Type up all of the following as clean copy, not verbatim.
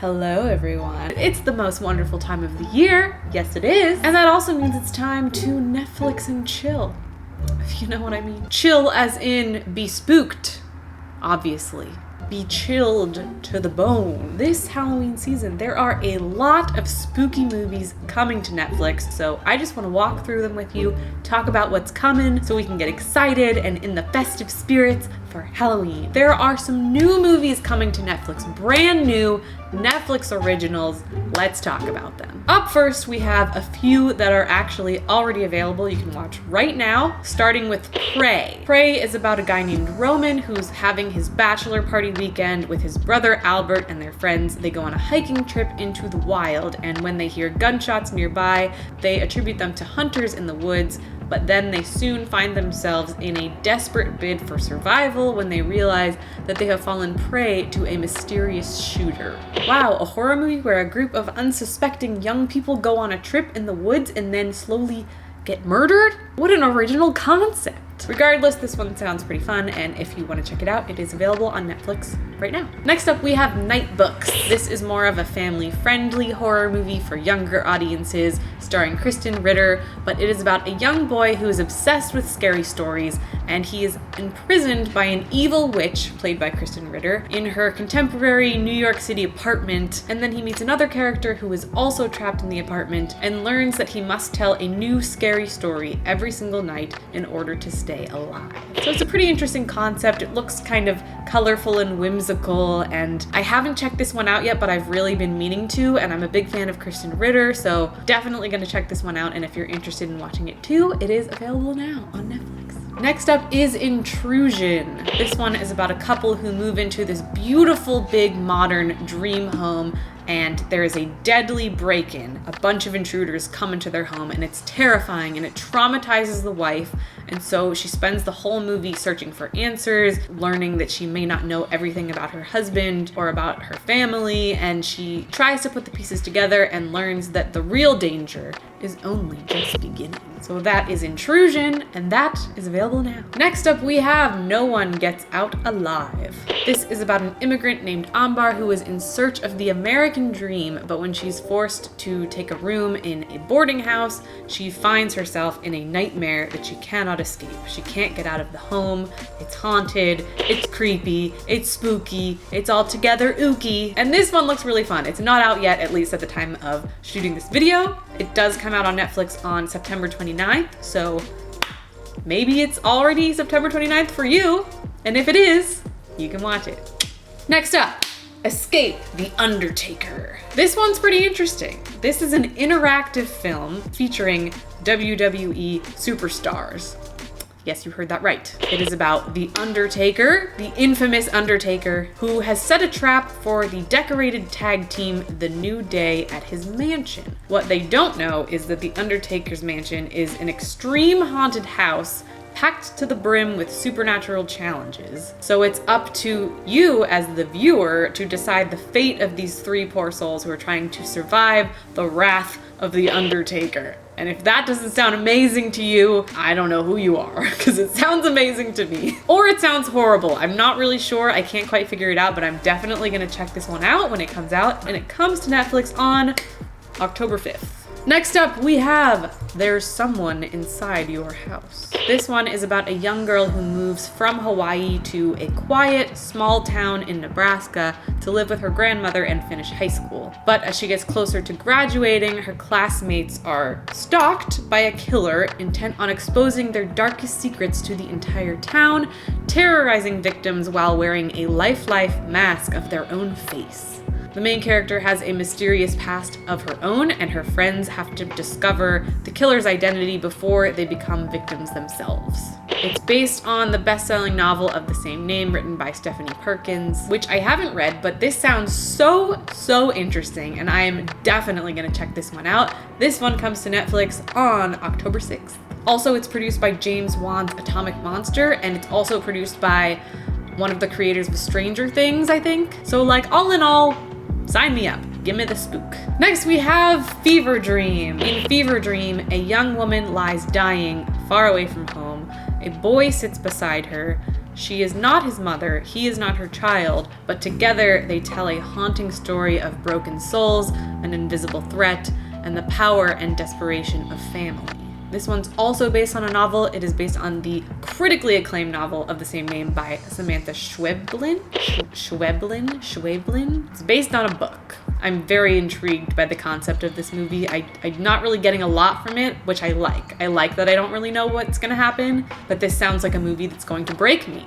Hello everyone. It's the most wonderful time of the year. Yes it is. And that also means it's time to Netflix and chill. If you know what I mean. Chill as in be spooked, obviously. Be chilled to the bone. This Halloween season, there are a lot of spooky movies coming to Netflix, so I just want to walk through them with you, talk about what's coming so we can get excited and in the festive spirits for Halloween. There are some new movies coming to Netflix, brand new Netflix originals. Let's talk about them. Up first, we have a few that are actually already available you can watch right now, starting with Prey. Prey is about a guy named Roman who's having his bachelor party weekend with his brother Albert and their friends. They go on a hiking trip into the wild, and when they hear gunshots nearby, they attribute them to hunters in the woods, but then they soon find themselves in a desperate bid for survival when they realize that they have fallen prey to a mysterious shooter. Wow, a horror movie where a group of unsuspecting young people go on a trip in the woods and then slowly get murdered? What an original concept. Regardless, this one sounds pretty fun, and if you want to check it out, it is available on Netflix right now. Next up, we have NIGHTBOOKS. This is more of a family-friendly horror movie for younger audiences, starring Krysten Ritter, but it is about a young boy who is obsessed with scary stories, and he is imprisoned by an evil witch, played by Krysten Ritter, in her contemporary New York City apartment, and then he meets another character who is also trapped in the apartment and learns that he must tell a new scary story every single night in order to stay alive. So it's a pretty interesting concept. It looks kind of colorful and whimsical, and I haven't checked this one out yet, but I've really been meaning to, and I'm a big fan of Krysten Ritter, so definitely gonna check this one out, and if you're interested in watching it too, it is available now on Netflix. Next up is Intrusion. This one is about a couple who move into this beautiful, big, modern dream home, and there is a deadly break-in. A bunch of intruders come into their home, and it's terrifying, and it traumatizes the wife, and so she spends the whole movie searching for answers, learning that she may not know everything about her husband or about her family, and she tries to put the pieces together and learns that the real danger is only just beginning. So that is Intrusion, and that is available now. Next up, we have No One Gets Out Alive. This is about an immigrant named Ambar who is in search of the American dream, but when she's forced to take a room in a boarding house, she finds herself in a nightmare that she cannot escape. She can't get out of the home. It's haunted, it's creepy, it's spooky, it's altogether ooky, and this one looks really fun. It's not out yet, at least at the time of shooting this video. It does come out on Netflix on September 29th, so maybe it's already September 29th for you, and if it is, you can watch it. Next up, Escape the Undertaker. This one's pretty interesting. This is an interactive film featuring WWE superstars. Yes, you heard that right. It is about the Undertaker, the infamous Undertaker, who has set a trap for the decorated tag team The New Day at his mansion. What they don't know is that the Undertaker's mansion is an extreme haunted house packed to the brim with supernatural challenges. So it's up to you as the viewer to decide the fate of these three poor souls who are trying to survive the wrath of the Undertaker. And if that doesn't sound amazing to you, I don't know who you are, because it sounds amazing to me. Or it sounds horrible. I'm not really sure. I can't quite figure it out, but I'm definitely gonna check this one out when it comes out, and it comes to Netflix on October 5th. Next up, we have There's Someone Inside Your House. This one is about a young girl who moves from Hawaii to a quiet, small town in Nebraska to live with her grandmother and finish high school. But as she gets closer to graduating, her classmates are stalked by a killer intent on exposing their darkest secrets to the entire town, terrorizing victims while wearing a life mask of their own face. The main character has a mysterious past of her own, and her friends have to discover the killer's identity before they become victims themselves. It's based on the best-selling novel of the same name written by Stephanie Perkins, which I haven't read, but this sounds so interesting, and I am definitely gonna check this one out. This one comes to Netflix on October 6th. Also, it's produced by James Wan's Atomic Monster, and it's also produced by one of the creators of Stranger Things, I think. So like, all in all, sign me up. Give me the spook. Next, we have Fever Dream. In Fever Dream, a young woman lies dying far away from home. A boy sits beside her. She is not his mother, he is not her child, but together they tell a haunting story of broken souls, an invisible threat, and the power and desperation of family. This one's also based on a novel. It is based on the critically acclaimed novel of the same name by Samantha Schweblin. It's based on a book. I'm very intrigued by the concept of this movie. I'm not really getting a lot from it, which I like. I like that I don't really know what's gonna happen, but this sounds like a movie that's going to break me,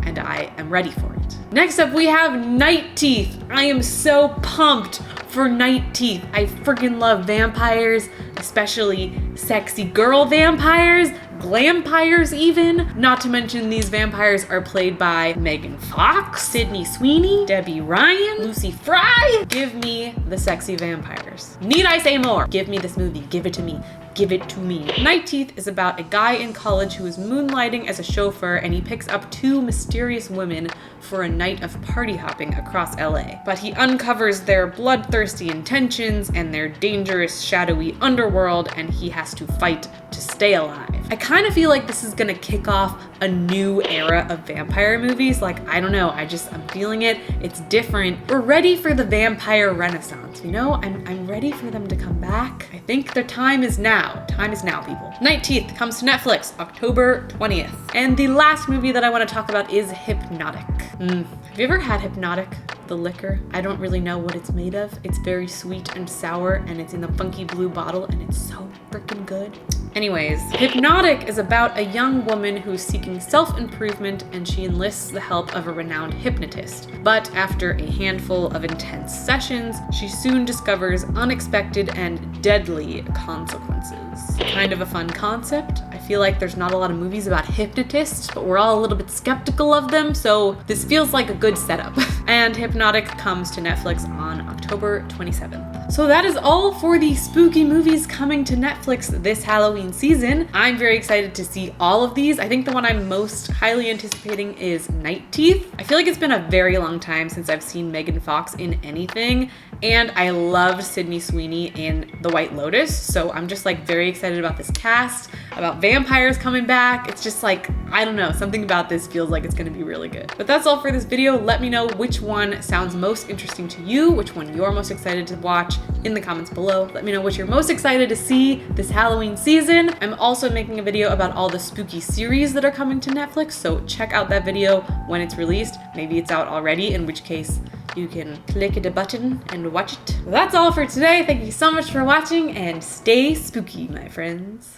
and I am ready for it. Next up, we have Night Teeth. I am so pumped for Night Teeth. I freaking love vampires, especially sexy girl vampires, glampires even. Not to mention these vampires are played by Megan Fox, Sydney Sweeney, Debbie Ryan, Lucy Fry. Give me the sexy vampires. Need I say more? Give me this movie, give it to me. Give it to me. Night Teeth is about a guy in college who is moonlighting as a chauffeur, and he picks up two mysterious women for a night of party hopping across LA. But he uncovers their bloodthirsty intentions and their dangerous, shadowy underworld, and he has to fight to stay alive. I kind of feel like this is gonna kick off a new era of vampire movies. Like, I don't know, I'm feeling it. It's different. We're ready for the vampire renaissance, you know? I'm ready for them to come back. I think the time is now. Time is now, people. Night Teeth comes to Netflix October 20th. And the last movie that I want to talk about is Hypnotic. Have you ever had Hypnotic, the liquor? I don't really know what it's made of. It's very sweet and sour, and it's in a funky blue bottle, and it's so freaking good. Anyways, Hypnotic is about a young woman who's seeking self-improvement, and she enlists the help of a renowned hypnotist. But after a handful of intense sessions, she soon discovers unexpected and deadly consequences. Kind of a fun concept. I feel like there's not a lot of movies about hypnotists, but we're all a little bit skeptical of them, so this feels like a good setup. And Hypnotic comes to Netflix on October 27th. So that is all for the spooky movies coming to Netflix this Halloween season. I'm very excited to see all of these. I think the one I'm most highly anticipating is Night Teeth. I feel like it's been a very long time since I've seen Megan Fox in anything, and I loved Sydney Sweeney in The White Lotus, so I'm just like very excited about this cast, about vampires coming back. It's just like, I don't know, something about this feels like it's gonna be really good. But that's all for this video. Let me know which one sounds most interesting to you, which one you're most excited to watch in the comments below. Let me know what you're most excited to see this Halloween season. I'm also making a video about all the spooky series that are coming to Netflix, so check out that video when it's released. Maybe it's out already, in which case you can click the button and watch it. That's all for today. Thank you so much for watching, and stay spooky, my friends.